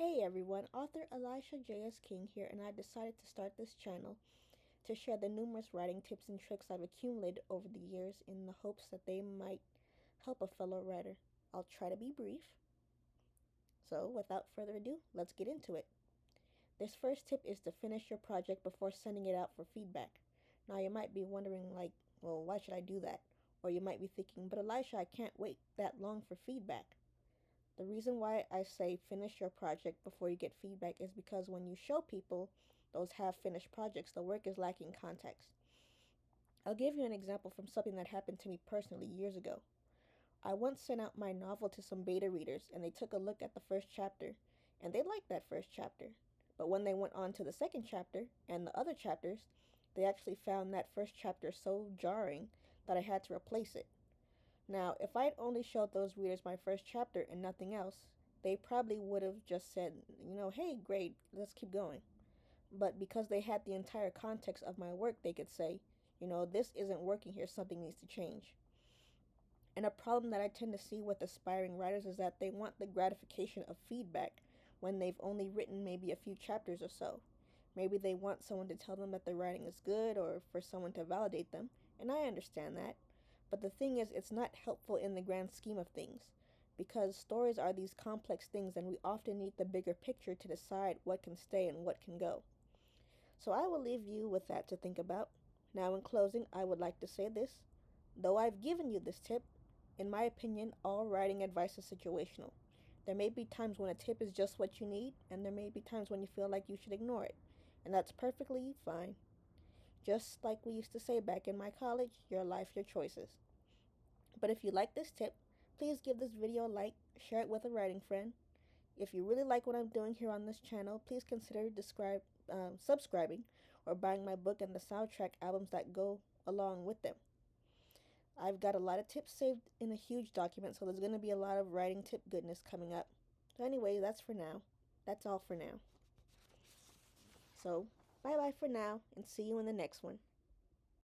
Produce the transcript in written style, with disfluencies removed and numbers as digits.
Hey everyone, author Elisha J.S. here, and I decided to start this channel to share the numerous writing tips and tricks I've accumulated over the years in the hopes that they might help a fellow writer. I'll try to be brief. So, without further ado, let's get into it. This first tip is to finish your project before sending it out for feedback. Now, you might be wondering, well, why should I do that? Or you might be thinking, but Elisha, I can't wait that long for feedback. The reason why I say finish your project before you get feedback is because when you show people those half-finished projects, the work is lacking context. I'll give you an example from something that happened to me personally years ago. I once sent out my novel to some beta readers, and they took a look at the first chapter, and they liked that first chapter. But when they went on to the second chapter and the other chapters, they actually found that first chapter so jarring that I had to replace it. Now, if I'd only showed those readers my first chapter and nothing else, they probably would have just said, hey, great, let's keep going. But because they had the entire context of my work, they could say, this isn't working here, something needs to change. And a problem that I tend to see with aspiring writers is that they want the gratification of feedback when they've only written maybe a few chapters or so. Maybe they want someone to tell them that their writing is good or for someone to validate them, and I understand that. But the thing is, it's not helpful in the grand scheme of things, because stories are these complex things and we often need the bigger picture to decide what can stay and what can go. So I will leave you with that to think about. Now in closing, I would like to say this. Though I've given you this tip, in my opinion, all writing advice is situational. There may be times when a tip is just what you need, and there may be times when you feel like you should ignore it, and that's perfectly fine. Just like we used to say back in my college, your life, your choices. But if you like this tip, please give this video a like, share it with a writing friend. If you really like what I'm doing here on this channel, please consider subscribing or buying my book and the soundtrack albums that go along with them. I've got a lot of tips saved in a huge document, so there's going to be a lot of writing tip goodness coming up. So anyway, that's for now. That's all for now. So, bye-bye for now, and see you in the next one.